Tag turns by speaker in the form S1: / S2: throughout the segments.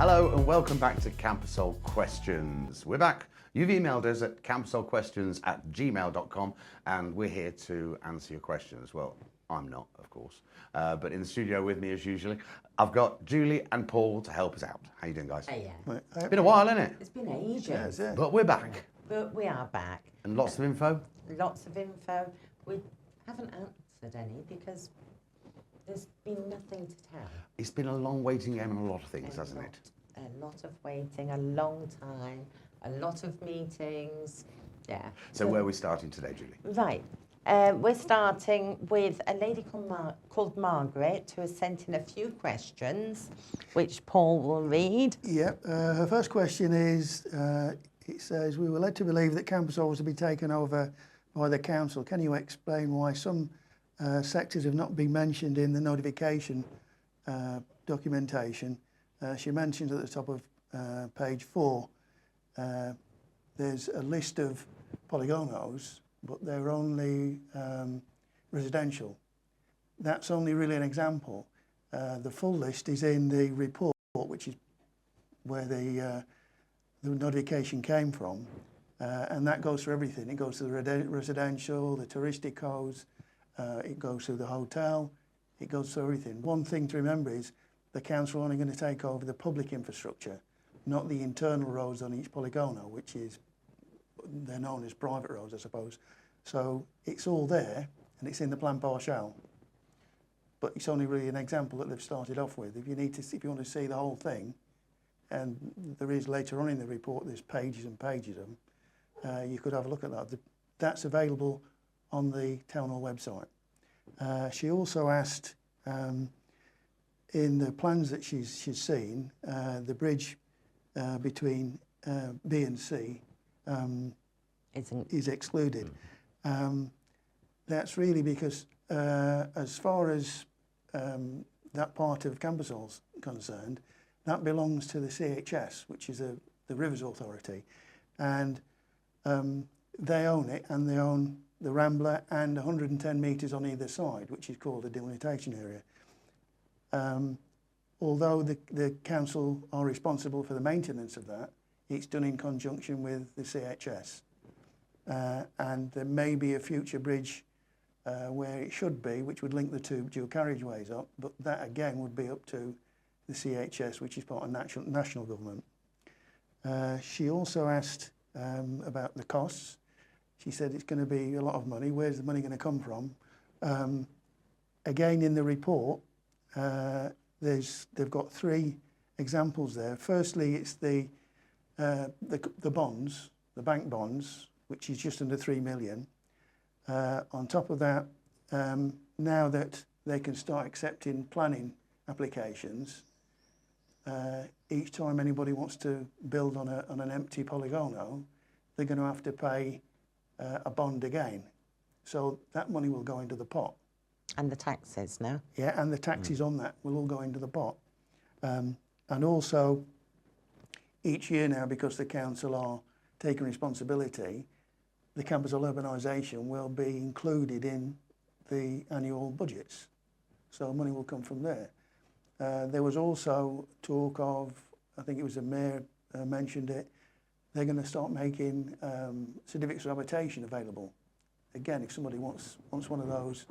S1: Hello and welcome back to Camposol Questions. We're back. You've emailed us at camposolquestions@gmail.com and we're here to answer your questions. Well, I'm not, of course, but in the studio with me as usually, I've got Julie and Paul to help us out. How you doing, guys?
S2: Yeah.
S1: It's been a while, hasn't it?
S2: It's been ages.
S3: Yeah.
S1: But we're back.
S2: But we are back.
S1: And lots of info?
S2: Lots of info. We haven't answered any because there's been nothing to tell.
S1: It's been a long waiting game on a lot of things, hasn't it?
S2: A lot of waiting, a long time, a lot of meetings. Yeah.
S1: So where are we starting today, Julie?
S2: Right. We're starting with a lady called Margaret who has sent in a few questions, which Paul will read.
S3: Yep. Her first question is, it says, we were led to believe that Camposol was to be taken over by the council. Can you explain why some sectors have not been mentioned in the notification documentation? She mentions at the top of page 4, there's a list of polygonos, but they're only residential. That's only really an example. The full list is in the report, which is where the notification came from, and that goes through everything. It goes to the residential, the touristicos, it goes through the hotel, it goes through everything. One thing to remember is the council are only going to take over the public infrastructure, not the internal roads on each polygono, which is, they're known as private roads, I suppose. So it's all there, and it's in the plan partial. But it's only really an example that they've started off with. If you want to see the whole thing, and there is later on in the report, there's pages and pages of them, you could have a look at that. That's available on the Town Hall website. She also asked, in the plans that she's seen, the bridge between B and C is excluded. That's really because as far as that part of Camposol's concerned, that belongs to the CHS, which is the Rivers Authority, and they own it, and they own the Rambler and 110 metres on either side, which is called a delimitation area. Although the council are responsible for the maintenance of that, it's done in conjunction with the CHS. And there may be a future bridge where it should be, which would link the two dual carriageways up, but that again would be up to the CHS, which is part of national government. She also asked about the costs. She said it's going to be a lot of money. Where's the money going to come from? Again, in the report, they've got 3 examples there. Firstly, it's the bonds, the bank bonds, which is just under 3 million. On top of that, now that they can start accepting planning applications, each time anybody wants to build on an empty polygono, they're going to have to pay a bond again. So that money will go into the pot.
S2: And the taxes, no?
S3: Yeah, and the taxes on that will all go into the pot. And also, each year now, because the council are taking responsibility, the Camposol urbanisation will be included in the annual budgets. So money will come from there. There was also talk of, I think it was the mayor mentioned it, they're going to start making certificates of habitation available. Again, if somebody wants one of those,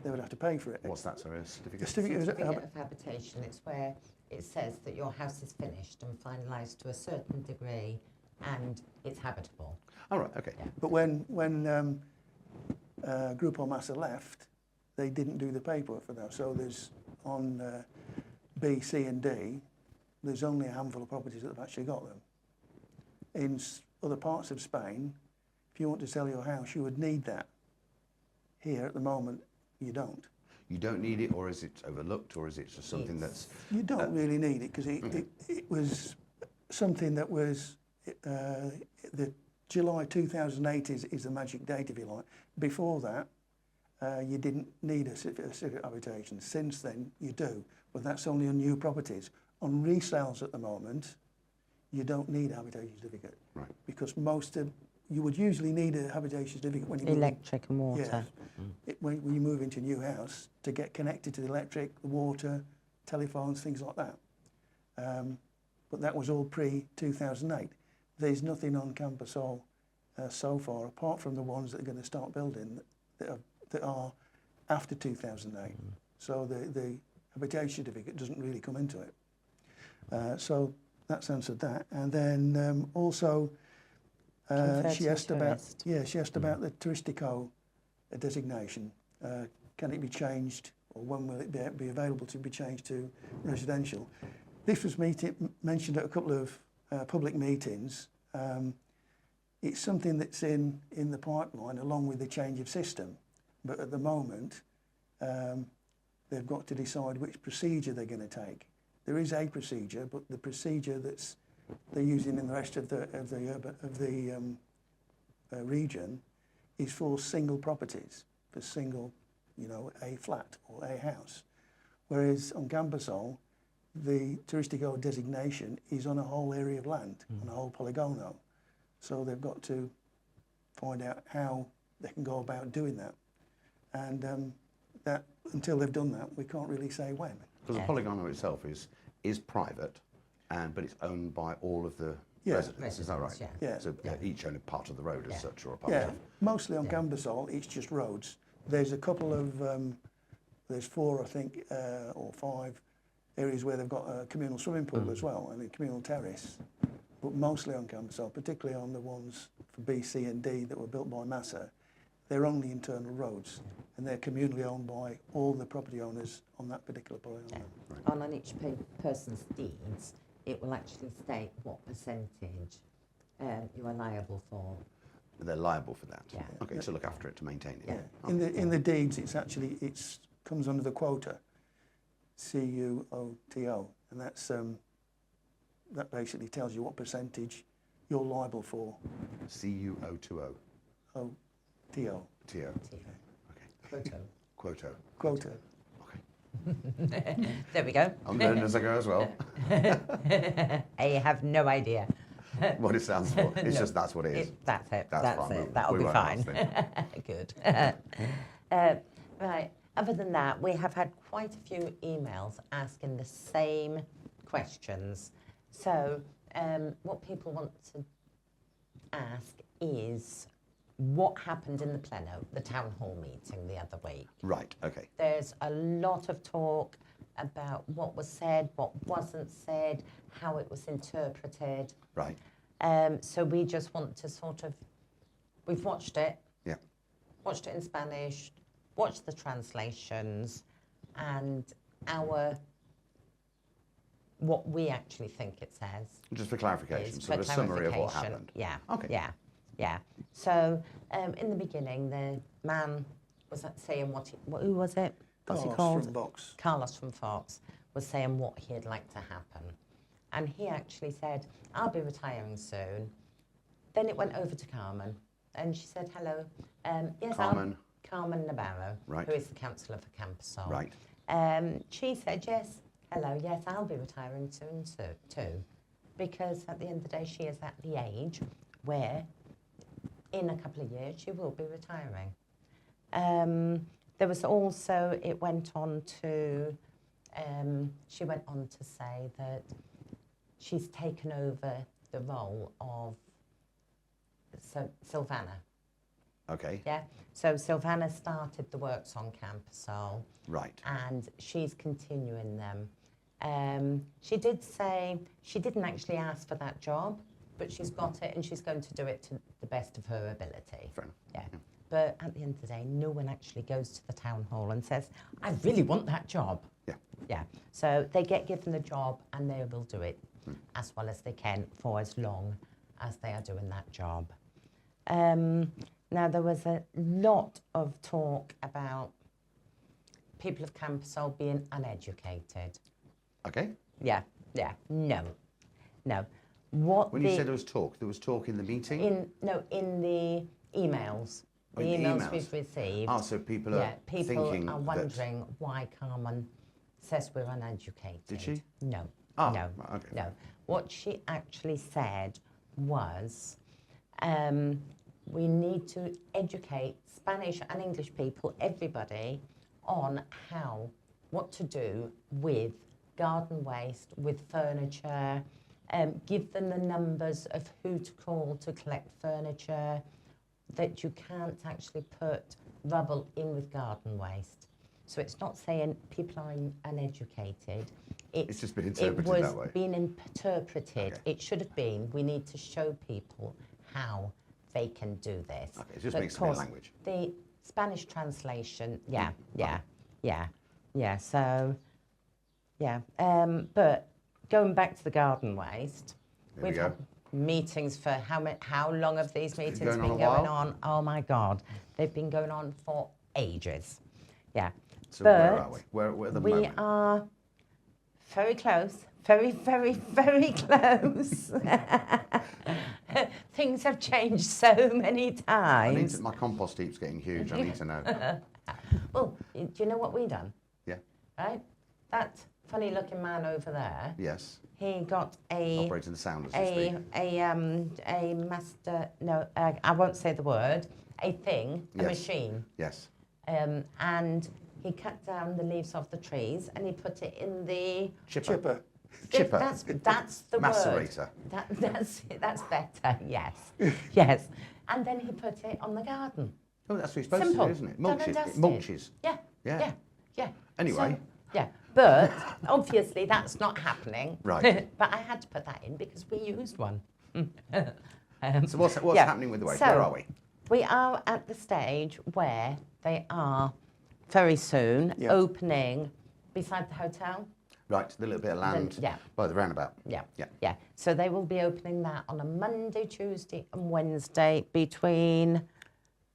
S3: they would have to pay for it.
S1: What's that, sorry? A certificate?
S2: Certificate of habitation. It's where it says that your house is finished and finalised to a certain degree and it's habitable.
S1: All right, okay.
S3: Yeah. But when Grupo Massa left, they didn't do the paperwork for that. So there's on B, C and D, there's only a handful of properties that have actually got them. In other parts of Spain, if you want to sell your house, you would need that. Here at the moment, you don't.
S1: You don't need it, or is it overlooked, or is it just something that's...
S3: You don't really need it, because it was something that was... the July 2008 is the magic date, if you like. Before that, you didn't need a certificate of habitation. Since then, you do, but that's only on new properties. On resales at the moment, you don't need a habitation certificate. Right. Because you would usually need a habitation certificate when you
S2: electric and water.
S3: Yeah. When you move into a new house, to get connected to the electric, the water, telephones, things like that. but that was all pre-2008. There's nothing on Camposol so far, apart from the ones that are going to start building that are after 2008. So the habitation certificate doesn't really come into it. So that's answered that. And then also she asked about the Touristico designation. Can it be changed, or when will it be available to be changed to residential? This was mentioned at a couple of public meetings. It's something that's in the pipeline along with the change of system, but at the moment they've got to decide which procedure they're going to take. There is a procedure, but the procedure they're using in the rest of the region is for single properties, for single, a flat or a house. Whereas on Camposol, the Touristico designation is on a whole area of land, on a whole polygono. So they've got to find out how they can go about doing that. And that until they've done that, we can't really say when.
S1: Because the polygono itself is private, but it's owned by all of the residents. Is that right?
S3: Yeah.
S1: So each own a part of the road as such, or a part of.
S3: Mostly on Camposol, it's just roads. There's a couple of, there's 4, I think, or 5 areas where they've got a communal swimming pool as well, and a communal terrace. But mostly on Camposol, particularly on the ones for B, C and D that were built by Massa, they're only internal roads, and they're communally owned by all the property owners on that particular polygon.
S2: And on each person's deeds, it will actually state what percentage you are liable for.
S1: They're liable for that.
S2: Yeah.
S1: Okay, to look after it, to maintain it.
S3: Yeah. In the deeds, it's comes under the quota, CUOTO, and that's that basically tells you what percentage you're liable for.
S1: CUOTO.
S3: Oh, TO.
S1: TO. Okay.
S2: Quoto.
S3: Quota.
S1: Okay.
S2: There we go.
S1: I'm learning as I go as well.
S2: I have no idea.
S1: What it stands for. It's just that's what it is.
S2: That's it.
S1: That's
S2: That's
S1: fine.
S2: it. That'll
S1: We
S2: be
S1: won't
S2: fine.
S1: ask it.
S2: Good. Right. Other than that, we have had quite a few emails asking the same questions. So what people want to ask is what happened in the Pleno, the town hall meeting the other week.
S1: Right, okay.
S2: There's a lot of talk about what was said, what wasn't said, how it was interpreted.
S1: Right.
S2: So we just want to we've watched it.
S1: Yeah.
S2: Watched it in Spanish, watched the translations, and what we actually think it says.
S1: Just for clarification,
S2: is
S1: so a summary of what happened.
S2: Yeah.
S1: Okay.
S2: Yeah. So in the beginning, the man was saying who was it? What's he called?
S3: From Vox.
S2: Carlos from Fox was saying what he'd like to happen. And he actually said, I'll be retiring soon. Then it went over to Carmen. And she said, hello. Yes, Carmen Navarro,
S1: right,
S2: who is the councillor for Camposol.
S1: Right.
S2: She said, yes, hello, yes, I'll be retiring soon too. Because at the end of the day, she is at the age where in a couple of years she will be retiring. There was also, it went on to, she went on to say that she's taken over the role of Silvana.
S1: Okay.
S2: Yeah, so Silvana started the works on Camposol.
S1: Right.
S2: And she's continuing them. She did say she didn't actually ask for that job, but she's got it and she's going to do it to the best of her ability.
S1: Fair enough.
S2: Yeah. But at the end of the day, no one actually goes to the town hall and says, I really want that job.
S1: Yeah.
S2: Yeah. So they get given the job and they will do it as well as they can for as long as they are doing that job. Now, there was a lot of talk about people of Camposol being uneducated.
S1: Okay.
S2: Yeah. No.
S1: When you said there was talk in the meeting?
S2: In the emails. The emails we've received.
S1: Oh, so people are thinking
S2: are wondering why Carmen says we're uneducated.
S1: Did she?
S2: No.
S1: Oh,
S2: no.
S1: Right, okay.
S2: No. What she actually said was we need to educate Spanish and English people, everybody, on what to do with garden waste, with furniture, give them the numbers of who to call to collect furniture, that you can't actually put rubble in with garden waste. So it's not saying people are uneducated.
S1: It's just been interpreted
S2: it was
S1: that way.
S2: Being interpreted.
S1: Okay.
S2: It should have been, we need to show people how they can do this.
S1: Okay, it just
S2: But
S1: makes
S2: of
S1: it in
S2: course,
S1: language.
S2: the Spanish translation, so, yeah. But going back to the garden waste,
S1: There we
S2: we've
S1: go.
S2: had meetings for how long have these meetings
S1: going on
S2: been
S1: a
S2: going
S1: while.
S2: on? Oh my God, they've been going on for ages. Yeah.
S1: So
S2: but
S1: where are we? Where at the
S2: we
S1: moment?
S2: are very close, very, very, very close. Things have changed so many times.
S1: My compost heap's getting huge. I need to know.
S2: Well, do you know what we done?
S1: Yeah.
S2: Right? That funny-looking man over there,
S1: Yes.
S2: he got a
S1: Operating the sound as we speak.
S2: a master. No, I won't say the word. A thing, a
S1: Yes.
S2: machine,
S1: Yes.
S2: and he cut down the leaves of the trees and he put it in the
S3: Chipper.
S1: Chipper.
S2: That's the
S1: Macerator.
S2: word. That's better. Yes, yes. And then he put it on the garden.
S1: Oh, that's what you're supposed
S2: Simple.
S1: to do, isn't it?
S2: Done
S1: Mulches.
S2: and
S1: It
S2: dusted.
S1: mulches.
S2: Yeah,
S1: Yeah.
S2: yeah, yeah.
S1: Anyway.
S2: So, yeah, but obviously that's not happening.
S1: Right.
S2: But I had to put that in because we used one.
S1: So what's
S2: Yeah.
S1: happening with the waste?
S2: So,
S1: Where are we?
S2: We are at the stage where they are very soon
S3: Yeah.
S2: opening beside the hotel.
S1: Right, the little bit of land
S2: yeah.
S1: by the roundabout.
S2: Yeah.
S1: Yeah.
S2: Yeah. So they will be opening that on a Monday, Tuesday, and Wednesday between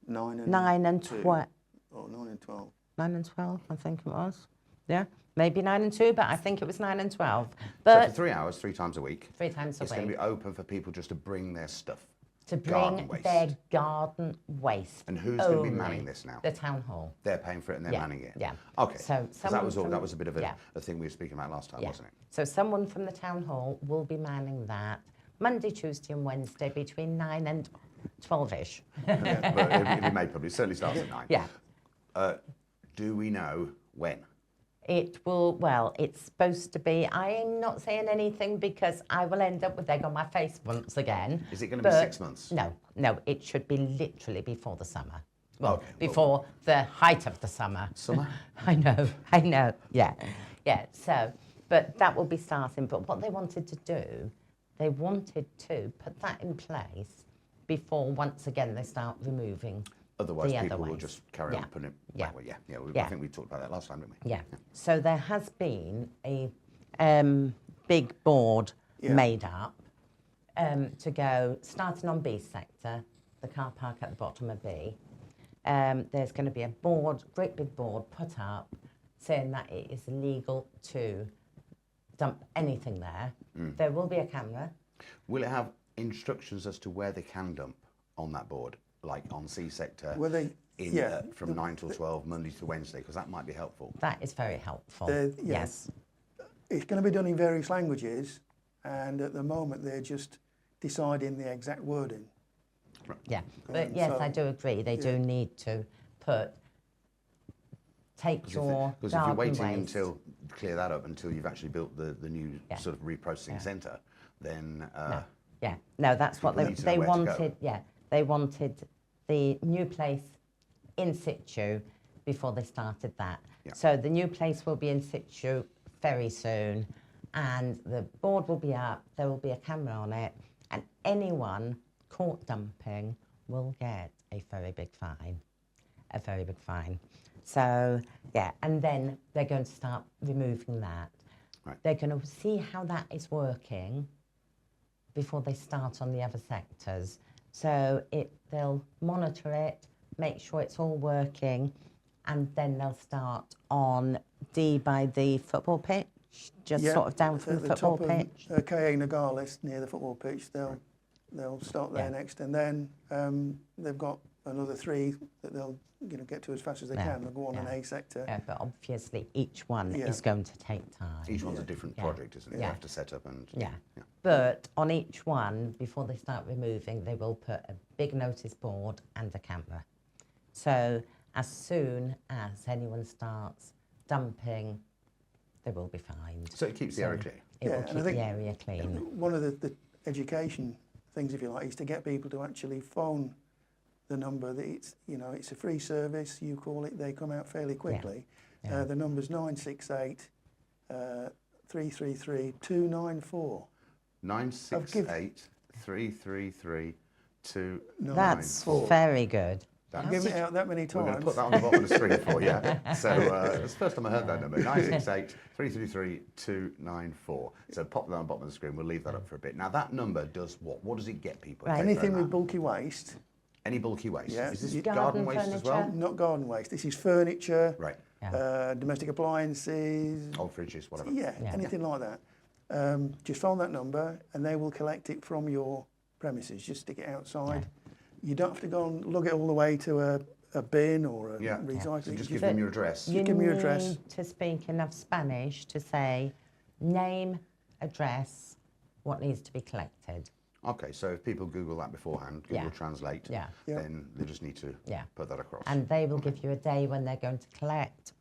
S3: 9 and
S2: 9 and
S3: 2.
S2: 12.
S3: Oh, 9 and 12.
S2: 9 and 12, I think it was. Yeah. Maybe 9 and 2, but I think it was 9 and 12.
S1: So
S2: But
S1: for 3 hours, 3 times a week,
S2: 3 times a
S1: it's going to
S2: week
S1: be open for people just to bring their stuff.
S2: to
S1: garden
S2: bring
S1: waste.
S2: their garden waste.
S1: And who's going to be
S2: only.
S1: manning this now?
S2: The town hall.
S1: They're paying for it and they're
S2: Yeah,
S1: manning it.
S2: yeah.
S1: Okay.
S2: So
S1: 'Cause that
S2: someone
S1: was all.
S2: from-
S1: That was a bit of a,
S2: yeah.
S1: a thing we were speaking about last time,
S2: Yeah.
S1: wasn't it?
S2: So someone from the town hall will be manning that Monday, Tuesday, and Wednesday between 9 and 12ish.
S1: Yeah, but it'll be made public. It certainly starts at 9.
S2: Yeah.
S1: Do we know when?
S2: It will, well, it's supposed to be, I am not saying anything because I will end up with egg on my face once again.
S1: Is it going to be
S2: but
S1: 6 months?
S2: No, it should be literally before the summer. Well,
S1: Okay, well-
S2: before the height of the summer.
S1: Summer?
S2: I know, yeah. So, but that will be starting. But what they wanted to do, they wanted to put that in place before, once again, they start removing
S1: Otherwise,
S2: the
S1: people
S2: other
S1: will
S2: waste.
S1: just carry on
S2: Yeah.
S1: putting it
S2: Yeah.
S1: back. Yeah. I
S2: Yeah.
S1: think we talked about that last time, didn't we?
S2: Yeah. So there has been a big board
S3: Yeah.
S2: made up to go, starting on B sector, the car park at the bottom of B. There's going to be a board, great big board put up saying that it is illegal to dump anything there. There will be a camera.
S1: Will it have instructions as to where they can dump on that board, like on C sector,
S3: Well, they, yeah,
S1: from 9 till 12, Monday to Wednesday, because that might be helpful.
S2: That is very helpful.
S3: Yeah.
S2: Yes.
S3: it's going to be done in various languages, and at the moment they're just deciding the exact wording.
S2: Yeah, but yes,
S3: so-
S2: I do agree. They do need to take your
S1: Because if you're
S2: garden
S1: waiting
S2: waste.
S1: until clear that up until you've actually built the new
S2: Yeah.
S1: sort of reprocessing centre, then
S2: Yeah, no, that's what
S1: People need to know
S2: they
S1: where to go.
S2: wanted. Yeah, they wanted the new place in situ before they started that.
S1: Yeah.
S2: So the new place will be in situ very soon, and the board will be up. There will be a camera on it, and anyone caught dumping will get a very big fine. A very big fine. So yeah, and then they're going to start removing that.
S1: Right.
S2: They're going to see how that is working before they start on the other sectors. So they'll monitor it, make sure it's all working, and then they'll start on D by the football pitch, just
S3: Yeah,
S2: sort of down from
S3: at
S2: the
S3: the
S2: football
S3: top
S2: pitch.
S3: of K.A. Nogales, near the football pitch, they'll start there
S2: Yeah.
S3: next, and then they've got another 3 that they'll get to as fast as they
S2: Yeah,
S3: can. They'll go on an
S2: yeah.
S3: A sector.
S2: Yeah, but obviously each one
S3: Yeah.
S2: is going to take time.
S1: each one's a different
S2: Yeah.
S1: project, isn't it? They
S2: Yeah.
S1: have to set up and...
S2: Yeah. But on each one, before they start removing, they will put a big notice board and a camera. So as soon as anyone starts dumping, they will be fined.
S1: So it keeps the area clear.
S2: It will
S3: and I
S2: keep
S3: think
S2: the area clean.
S3: one of the education things, if you like, is to get people to actually phone the number. That it's a free service. You call it, they come out fairly quickly.
S2: Yeah.
S3: The number's 968 333 294.
S1: 968 333
S2: That's
S1: 294.
S2: very good.
S3: I've given it out that many
S1: We're going
S3: times.
S1: to put that on the bottom of the screen for you. So it's the first time I heard that number, 968 333 294. So pop that on the bottom of the screen. We'll leave that up for a bit. Now that number does what? What does it get people?
S2: Right.
S3: Anything with bulky waste.
S1: Any bulky waste?
S3: Yeah.
S1: Is this
S3: Garden
S1: garden waste as well?
S2: furniture?
S3: Not garden waste. This is furniture,
S1: Right.
S3: domestic appliances.
S1: Old fridges, whatever.
S3: Yeah,
S2: Yeah.
S3: anything like that. Just phone that number and they will collect it from your premises. Just stick it outside. You don't have to go and lug it all the way to a bin or a
S1: Yeah.
S3: recycling.
S1: So just
S3: You
S1: give them your address.
S2: You
S3: give me your
S2: need
S3: address.
S2: to speak enough Spanish to say name, address, what needs to be collected.
S1: Okay, so if people Google that beforehand, Google
S2: Yeah.
S1: Translate,
S2: Yeah.
S3: Yeah.
S1: then they just need to
S2: Yeah.
S1: put that across.
S2: And they will give you a day when they're going to collect.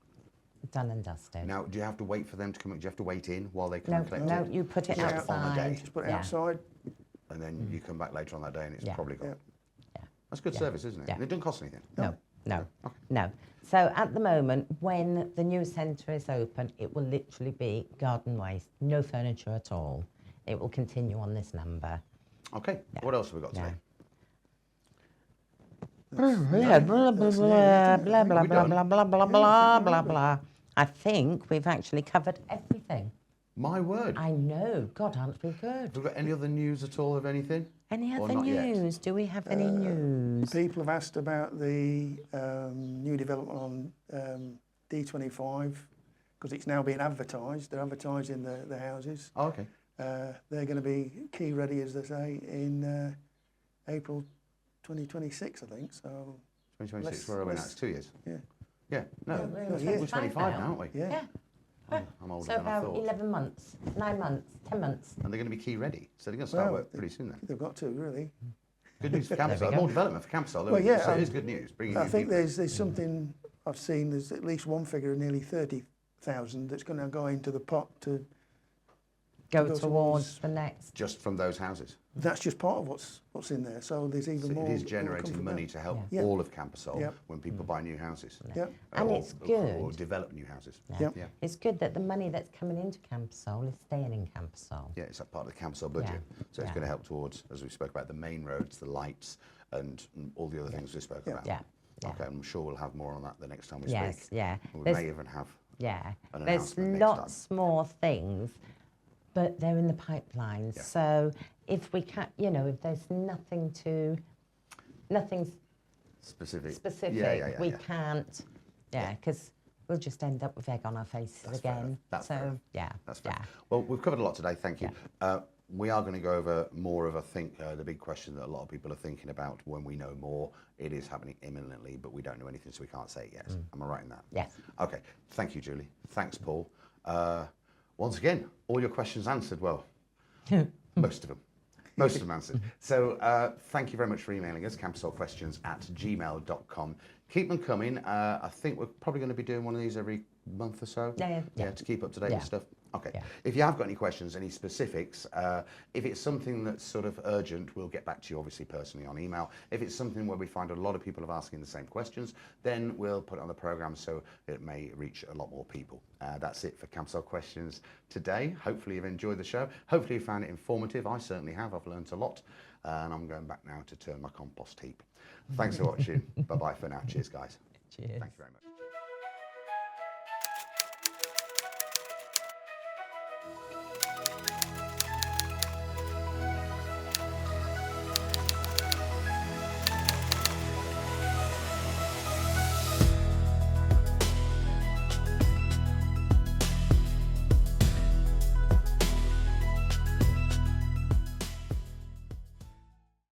S2: Done and dusted.
S1: Now, do you have to wait for them to come? Do you have to wait in while they come
S2: No,
S1: and collect
S2: no,
S1: it?
S2: you put it
S1: Just on the day.
S2: outside.
S3: just put it
S2: Yeah.
S3: outside.
S1: And then you come back later on that day and it's
S2: Yeah.
S1: probably gone.
S2: Yeah.
S1: That's good
S2: Yeah.
S1: service, isn't it?
S2: Yeah.
S1: And it doesn't cost anything.
S2: No, no,
S1: Okay.
S2: no. So at the moment, when the new centre is open, it will literally be garden waste, no furniture at all. It will continue on this number.
S1: Okay, what else have we got today?
S2: Blah, blah, blah, blah, blah, blah,
S1: We
S2: blah,
S1: done?
S2: blah, blah, blah, blah, blah, blah. I think we've actually covered everything.
S1: My word.
S2: I know. God, aren't we good?
S1: Have we got any other news at all of anything?
S2: Any
S1: Or
S2: other
S1: not yet?
S2: news? Do we have any news?
S3: People have asked about the new development on D25 because it's now being advertised. They're advertising the houses.
S1: Oh, okay.
S3: They're going to be key ready, as they say, in April 2026, I think. So
S1: 2026, where are we now?
S3: let's-
S1: It's 2 years.
S3: yeah,
S1: Yeah, no,
S2: No, we're
S3: no,
S2: in
S3: yeah.
S1: we're 25 now, aren't we?
S3: yeah.
S2: Yeah.
S1: I'm older
S2: So
S1: than I
S2: about
S1: thought.
S2: 11 months, 9 months, 10 months.
S1: And they're going to be key ready. So they're going to start
S3: Well,
S1: work pretty soon then.
S3: They've got to really.
S1: Good news for
S2: There we
S1: Camposol.
S2: go.
S1: More development for Camposol.
S3: Well, yeah,
S1: so it is good news. Bringing
S3: I
S1: new
S3: think
S1: people.
S3: there's something I've seen. There's at least one figure of nearly 30,000 that's going to go into the pot to.
S2: Go
S3: go
S2: towards
S3: towards-
S2: the next.
S1: Just from those houses.
S3: That's just part of what's in there. So there's even
S1: So
S3: more.
S1: it is
S3: that will come
S1: generating
S3: from
S1: money
S3: that.
S1: to help
S3: Yeah.
S1: all of Camposol
S3: Yep.
S1: when people buy new houses.
S3: Yep.
S2: And
S1: or,
S2: it's
S1: Or
S2: good.
S1: develop new houses.
S3: Yep.
S1: Yeah.
S2: It's good that the money that's coming into Camposol is staying in Camposol.
S1: Yeah, it's a part of the Camposol budget. So it's
S2: Yeah.
S1: going to help towards, as we spoke about, the main roads, the lights, and all the other things we spoke
S3: Yeah.
S1: about.
S2: Yeah. Yeah.
S1: Okay, I'm sure we'll have more on that the next time we
S2: Yes,
S1: speak.
S2: yeah.
S1: We
S2: There's-
S1: may even have.
S2: Yeah.
S1: An
S2: There's
S1: announcement next
S2: lots more things, but they're in the pipeline.
S1: Yeah.
S2: So if we can't, if there's nothing
S1: Specific.
S2: specific,
S1: Yeah.
S2: we can't, because we'll just end up with egg on our faces
S1: That's fair
S2: again.
S1: enough. That's
S2: so,
S1: fair enough.
S2: yeah.
S1: That's fair.
S2: Yeah.
S1: Well, we've covered a lot today. Thank you. We are going to go over more of, I think, the big question that a lot of people are thinking about when we know more. It is happening imminently, but we don't know anything, so we can't say it yet. Am I right in that?
S2: Yes.
S1: Okay. Thank you, Julie. Thanks, Paul. Once again, all your questions answered. Well, most of them. Most of them answered. So thank you very much for emailing us, camposolquestions@gmail.com. Keep them coming. I think we're probably going to be doing one of these every month or so.
S2: Yeah.
S1: To keep up to date
S2: Yeah.
S1: with stuff. Okay.
S2: Yeah.
S1: If you have got any questions, any specifics, if it's something that's sort of urgent, we'll get back to you obviously personally on email. If it's something where we find a lot of people are asking the same questions, then we'll put it on the programme so it may reach a lot more people. That's it for Camposol Questions today. Hopefully you've enjoyed the show. Hopefully you found it informative. I certainly have. I've learnt a lot. And I'm going back now to turn my compost heap. Thanks for watching. Bye-bye for now. Cheers, guys.
S2: Cheers.
S1: Thank you very much.